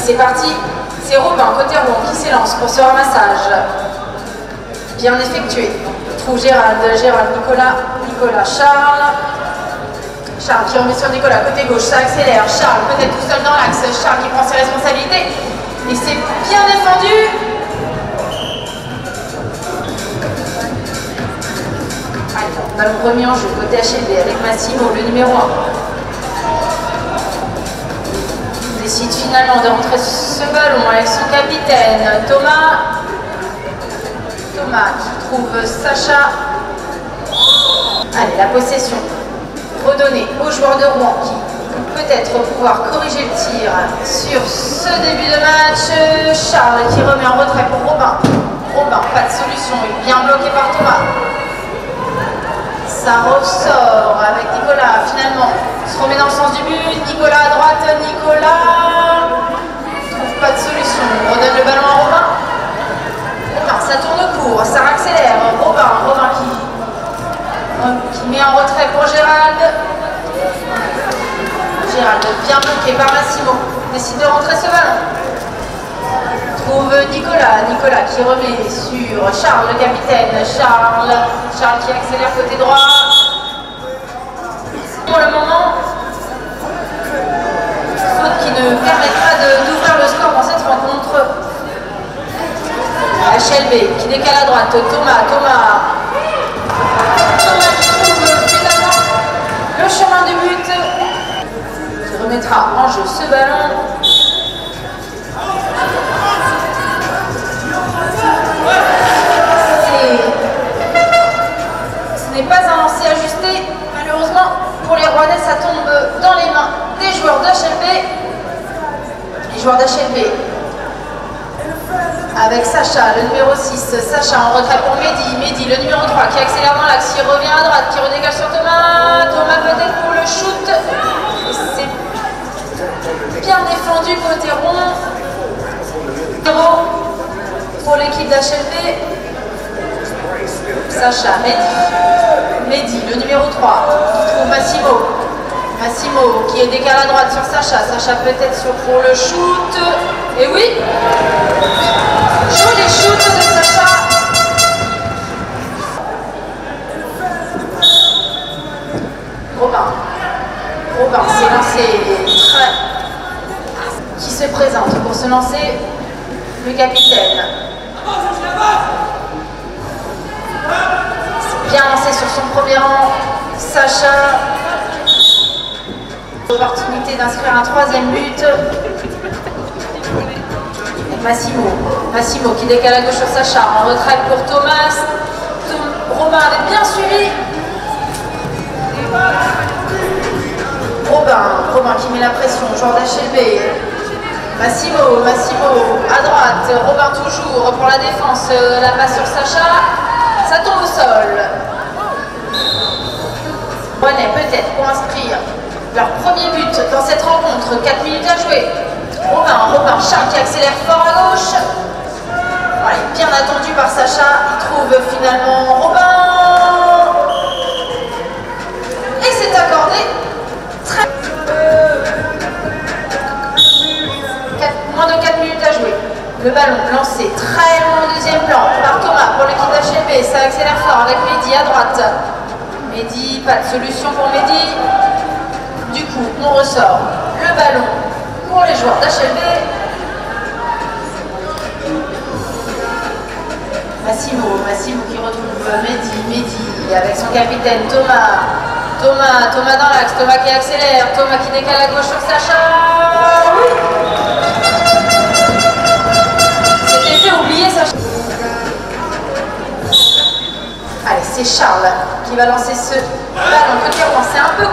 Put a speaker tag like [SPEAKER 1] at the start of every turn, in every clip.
[SPEAKER 1] C'est parti, c'est Robin, côté rond, qui s'élance pour ce ramassage. Bien effectué. Il trouve Gérald, Nicolas, Charles. Charles qui remet sur Nicolas, côté gauche, ça accélère. Charles peut-être tout seul dans l'axe. Charles qui prend ses responsabilités. Et c'est bien défendu. Allez, on a le premier en jeu, côté HLB avec Massimo, le numéro 1. Il décide finalement de rentrer ce ballon avec son capitaine, Thomas qui trouve Sacha. Allez, la possession redonnée au joueur de Rouen qui peut-être pouvoir corriger le tir sur ce début de match. Charles qui remet en retrait pour Robin. Robin, pas de solution, il est bien bloqué par Thomas. Ça ressort avec Nicolas, finalement, il se remet dans le sens du but. Nicolas à droite, Nicolas trouve pas de solution, on redonne le ballon à Robin. Robin, ça tourne court, ça accélère. Robin qui met en retrait pour Gérald. Gérald bien bloqué par Massimo, décide de rentrer ce ballon. Trouve Nicolas qui remet sur Charles, le capitaine. Charles qui accélère côté droit. Pour le moment, faute qui ne permettra d'ouvrir le score dans cette rencontre. HLB qui décale à droite. Thomas qui trouve finalement le chemin du but. Qui remettra en jeu ce ballon. Ce n'est pas un lancer ajusté, malheureusement pour les Rouennais, ça tombe dans les mains des joueurs d'HLB. Les joueurs d'HLB avec Sacha, le numéro 6, Sacha en retrait pour Mehdi, le numéro 3 qui accélère dans l'axe, qui revient à droite, qui redégage sur Thomas peut-être pour le shoot. C'est bien défendu côté rond. Pour l'équipe d'HLB. Sacha, Mehdi, le numéro 3, qui trouve Massimo qui est décalé à droite sur Sacha peut-être pour le shoot. Et oui, joli shoot de Sacha. Robin s'est lancé qui se présente pour se lancer, le capitaine. Bien lancé sur son premier rang, Sacha. Opportunité d'inscrire un troisième but. Massimo qui décale à gauche sur Sacha, en retrait pour Thomas. Robin avait bien suivi. Robin qui met la pression, joueur d'HLB. Massimo à droite, Robin toujours pour la défense, la passe sur Sacha. Ça tombe au sol. Rouennais peut-être pour inscrire leur premier but dans cette rencontre. 4 minutes à jouer. Robin, Charles qui accélère fort à gauche. Voilà, bien attendu par Sacha. Il trouve finalement Robin. Et c'est accordé. Moins de 4 minutes à jouer. Le ballon lancé très loin au deuxième plan par Thomas pour l'équipe d'HLB. Ça accélère fort avec Mehdi à droite. Mehdi, pas de solution pour Mehdi. Du coup, on ressort le ballon pour les joueurs d'HLB. Massimo qui retrouve Mehdi avec son capitaine Thomas dans l'axe, Thomas qui accélère, Thomas qui décale à gauche sur Sacha. Oui. C'était fait oublier Sacha. Allez, c'est Charles qui va lancer ce ballon côté rond. C'est un peu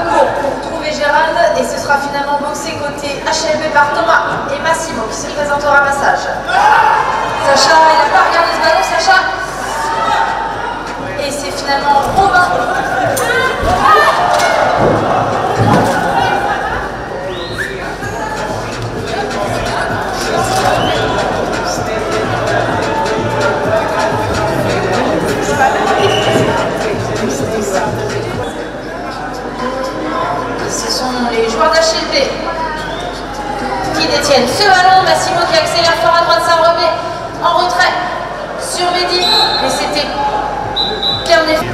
[SPEAKER 1] court pour trouver Gérald et ce sera finalement boxé côté HLB par Thomas et Massimo qui se présente au ramassage. Sacha, il n'a pas regardé ce ballon, Sacha. Et c'est finalement Robin. Ce sont les joueurs d'HLB Massimo qui accélère fort à droite, ça remet en retrait sur Mehdi. Mais c'était bien effet.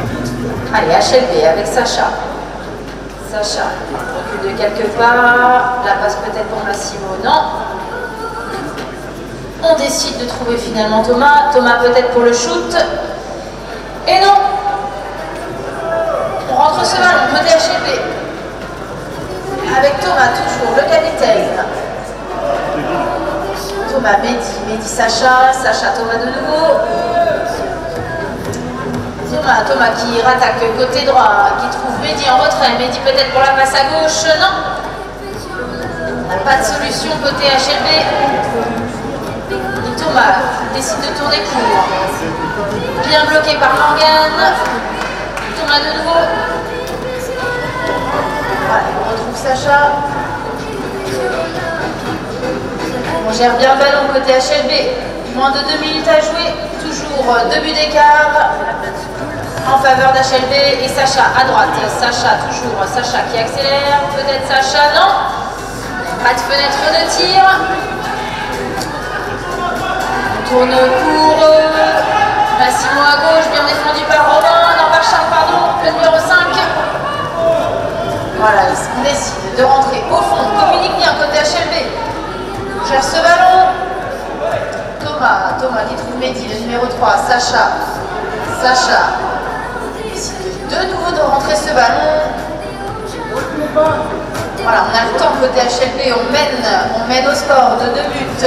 [SPEAKER 1] Allez, HLB avec Sacha. Sacha recule de quelques pas. La passe peut-être pour Massimo, non. On décide de trouver finalement Thomas. Thomas peut-être pour le shoot. Et non. On rentre ce ballon, côté HLB. Avec Thomas toujours, le capitaine. Thomas, Mehdi, Sacha. Sacha, Thomas de nouveau. Thomas qui rattaque côté droit, qui trouve Mehdi en retrait. Mehdi peut-être pour la passe à gauche, non. On n'a pas de solution côté HLB. Et Thomas décide de tourner court. Bien bloqué par Morgane. Thomas de nouveau. Voilà, on retrouve Sacha. On gère bien le ballon côté HLB. Moins de 2 minutes à jouer. Toujours 2 buts d'écart en faveur d'HLB et Sacha à droite. Sacha toujours, Sacha qui accélère. Peut-être Sacha, non. Pas de fenêtre de tir. On tourne court. Massimo à gauche, bien défendu par Romain. Non, par Charles, pardon. Le numéro 5. Voilà, on décide de rentrer au fond. Communique bien côté HLB. On gère ce ballon. Thomas qui trouve Mehdi, le numéro 3. Sacha décide de nouveau de rentrer ce ballon. Voilà, on a le temps côté HLB. On mène au score de 2 buts.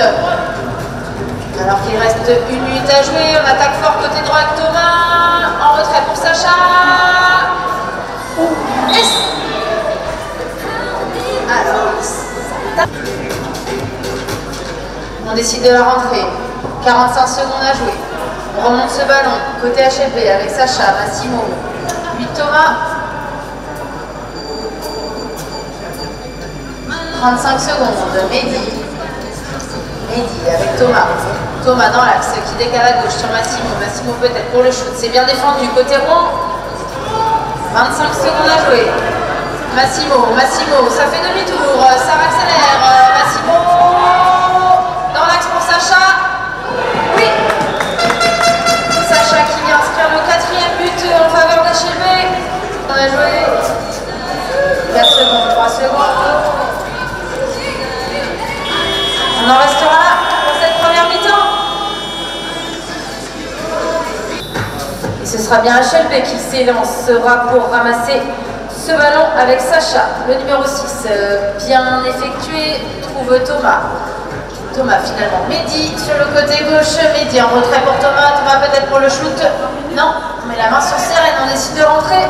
[SPEAKER 1] Alors qu'il reste 1 minute à jouer, on attaque fort côté droit avec Thomas. En retrait pour Sacha. Yes. Alors, on décide de la rentrée. 45 secondes à jouer. On remonte ce ballon côté HLB avec Sacha, Massimo, puis Thomas. 35 secondes, Mehdi avec Thomas. Thomas dans l'axe qui décale à gauche sur Massimo. Massimo peut-être pour le shoot. C'est bien défendu côté rond. 25 secondes à jouer. Massimo, ça fait demi-tour. Ça accélère. Massimo dans l'axe pour Sacha. Oui. Sacha qui vient inscrire le 4e but en faveur d'HLB. On a joué 4 secondes, 3 secondes. On en restera là pour cette première mi-temps. Et ce sera bien HLB qui s'élancera pour ramasser ce ballon avec Sacha, le numéro 6. Bien effectué, trouve Thomas. Thomas finalement. Mehdi sur le côté gauche. Mehdi en retrait pour Thomas. Thomas peut-être pour le shoot. Non, on met la main sur Sérène, on décide de rentrer.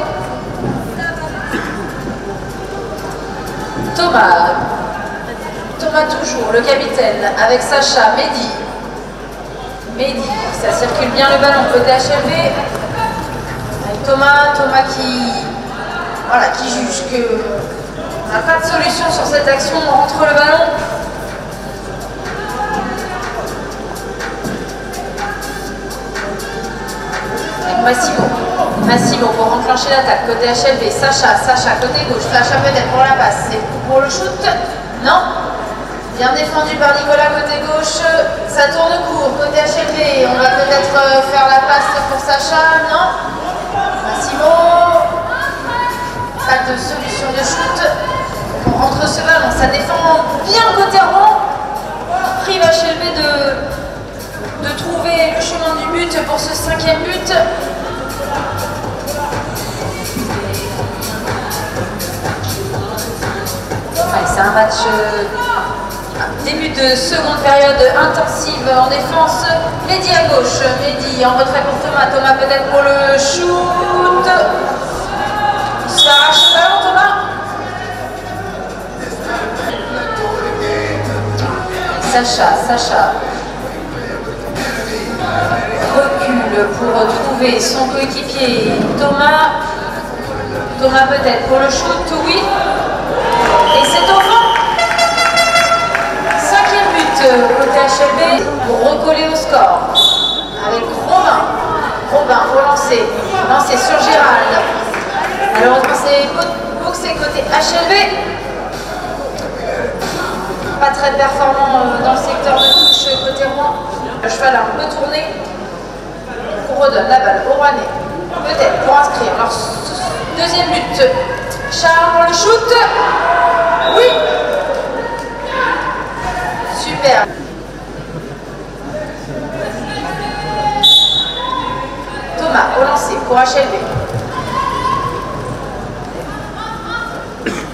[SPEAKER 1] Thomas toujours, le capitaine, avec Sacha, Mehdi, ça circule bien le ballon côté HLB. Avec Thomas qui juge qu'on n'a pas de solution sur cette action, on rentre le ballon. Avec Massimo pour enclencher l'attaque côté HLB. Sacha côté gauche. Sacha peut-être pour la passe. C'est pour le shoot. Non. Bien défendu par Nicolas côté gauche. Ça tourne court côté HLB. On va peut-être faire la passe pour Sacha. Non. Massimo. Pas de solution de shoot. On rentre ce ballon. Ça défend bien côté rond. Prive HLB de trouver le chemin du but pour ce 5e but. C'est un match début de seconde période intensive en défense. Mehdi à gauche, Mehdi en retrait pour Thomas peut-être pour le shoot. Il se arrache le ballon Thomas. Sacha recule pour trouver son coéquipier Thomas peut-être pour le shoot, oui. Et c'est au fond. 5e but côté HLB pour recoller au score. Avec Robin au lancer sur Gérald. Malheureusement c'est boxé côté HLB. pas très performant dans le secteur de touche côté Rouen. Le cheval a un peu tourné. On redonne la balle au Rouennais, peut-être pour inscrire leur deuxième but. Charles pour le shoot. Oui. Super. Thomas au lancer pour HLB.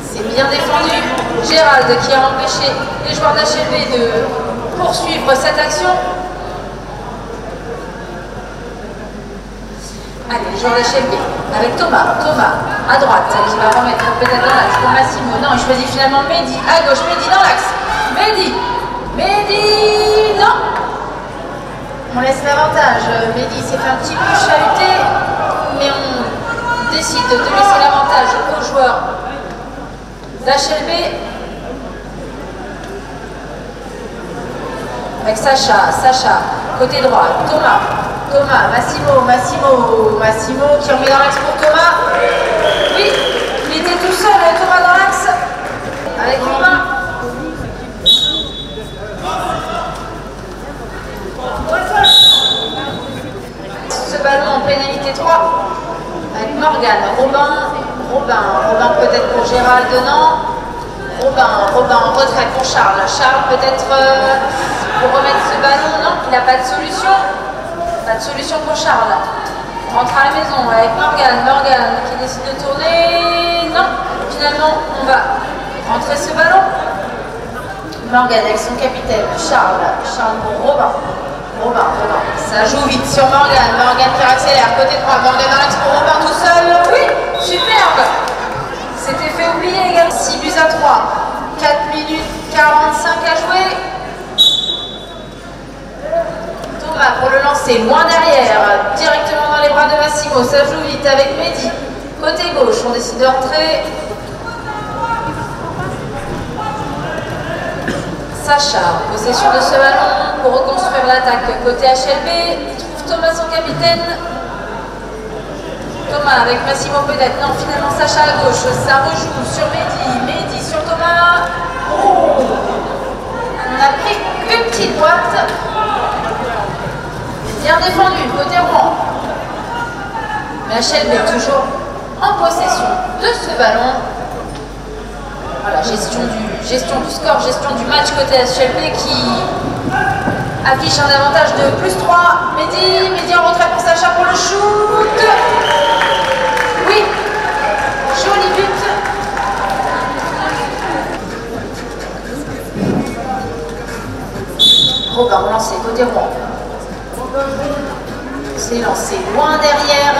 [SPEAKER 1] C'est bien défendu. Gérald qui a empêché les joueurs d'HLB de poursuivre cette action. Allez, les joueurs d'HLB avec Thomas. Thomas à droite qui va remettre peut-être dans l'axe pour Massimo. Non, il choisit finalement Mehdi à gauche. Mehdi dans l'axe. Mehdi. Mehdi. Non. On laisse l'avantage. Mehdi s'est fait un petit peu chahuter, mais on décide de laisser l'avantage aux joueurs d'HLB. Avec Sacha, côté droit, Thomas, Massimo qui remet dans l'axe pour Thomas. Oui, il était tout seul, Thomas dans l'axe. Avec Romain. Ce ballon en pénalité 3 avec Morgane, Robin peut-être pour Gérald, non. Robin en retrait pour Charles. Charles peut-être pour remettre ce ballon, non, il n'a pas de solution. Pas de solution pour Charles. On rentre à la maison avec Morgane qui décide de tourner. Non, finalement on va rentrer ce ballon. Morgane avec son capitaine, Charles pour Robin. Ça joue vite sur Morgane qui accélère, côté droit, Morgane dans l'axe pour Robin tout seul. Oui, superbe. C'était fait oublier également. 6 buts à 3, 4 minutes 45 à jouer. Thomas pour le lancer, loin derrière, directement dans les bras de Massimo. Ça joue vite avec Mehdi. Côté gauche, on décide de rentrer. Sacha, possession de ce ballon pour reconstruire l'attaque côté HLB. Il trouve Thomas son capitaine. Thomas avec Massimo peut-être. Non, finalement Sacha à gauche. Ça rejoue sur Mehdi sur Thomas. Oh, on a pris une petite boîte. Bien défendu, côté Rouen. Mais HLB toujours en possession de ce ballon. Voilà, gestion du score, gestion du match côté HLB qui affiche un avantage de plus 3. Mehdi en retrait pour Sacha pour le shoot. Oui, joli but. Robin relancé côté Rouen. C'est lancé loin derrière.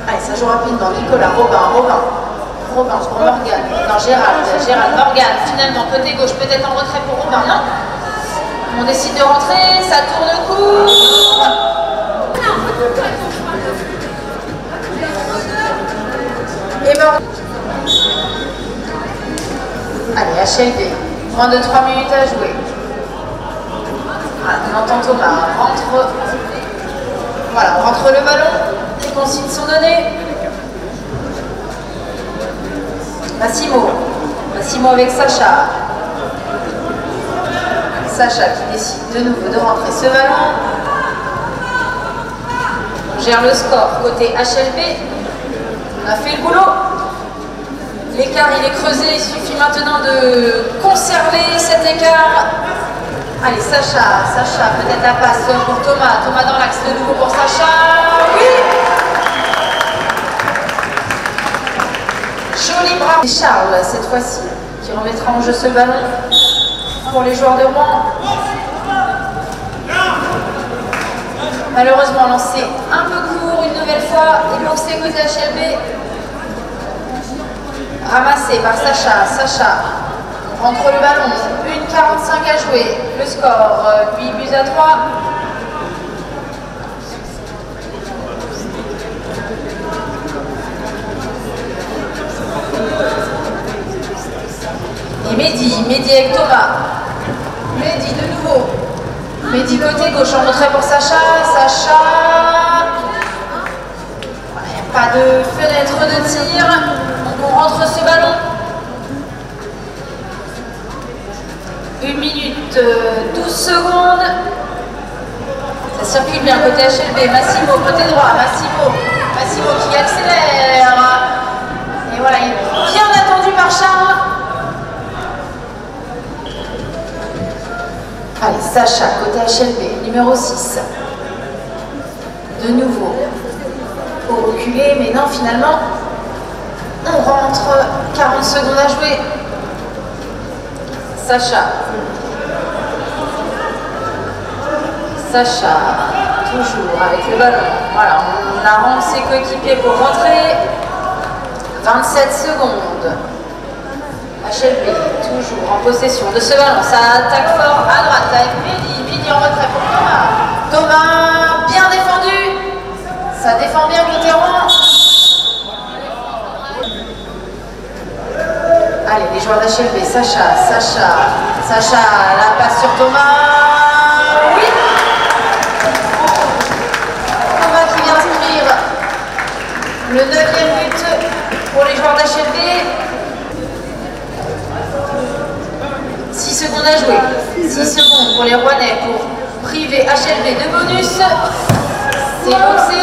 [SPEAKER 1] Allez, ça joue rapidement. Nicolas, Robin pour Morgane. Non, Gérald, Morgane. Finalement, côté gauche, peut-être en retrait pour Robin. Non. On décide de rentrer. Ça tourne court. Et Morgane. Allez, HLB. Moins de 3 minutes à jouer. Voilà, on entend Thomas. On rentre le ballon. Les consignes sont données. Massimo avec Sacha. Sacha qui décide de nouveau de rentrer ce ballon. On gère le score côté HLB. On a fait le boulot. L'écart il est creusé, il suffit maintenant de conserver cet écart. Allez, Sacha, peut-être la passe pour Thomas dans l'axe de nouveau pour Sacha. Oui. Joli bras. Et Charles, cette fois-ci, qui remettra en jeu ce ballon pour les joueurs de Rouen. Malheureusement, lancé un peu court une nouvelle fois. Et lancé côté HLB. Ramassé par Sacha. On rentre le ballon. 1,45 à jouer. Le score, 8 buts à 3. Et Mehdi avec Thomas. Mehdi de nouveau. Mehdi côté gauche en retrait pour Sacha. Pas de fenêtre de tir. Donc on rentre ce ballon. 1 minute 12 secondes. Ça circule bien côté HLB. Massimo côté droit. Massimo qui accélère. Et voilà, il est bien attendu par Charles. Allez, Sacha côté HLB, numéro 6. De nouveau, au reculé, mais non, finalement, on rentre. 40 secondes à jouer. Sacha, toujours avec le ballon. Voilà, on arrange ses coéquipiers pour rentrer. 27 secondes. HLB, toujours en possession de ce ballon. Ça attaque fort à droite avec Mehdi en retrait pour Thomas. Thomas, bien défendu. Ça défend bien côté rond. Allez, les joueurs d'HLB, Sacha, la passe sur Thomas. Oui. Thomas qui vient inscrire le 9e but pour les joueurs d'HLB. 6 secondes à jouer. 6 secondes pour les Rouennais pour priver HLB de bonus. C'est boxé.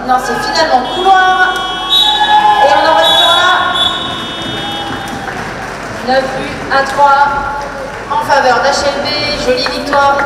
[SPEAKER 1] Non, c'est finalement couloir. Et on en restera là. 9 buts à 3 en faveur d'HLB. Jolie victoire.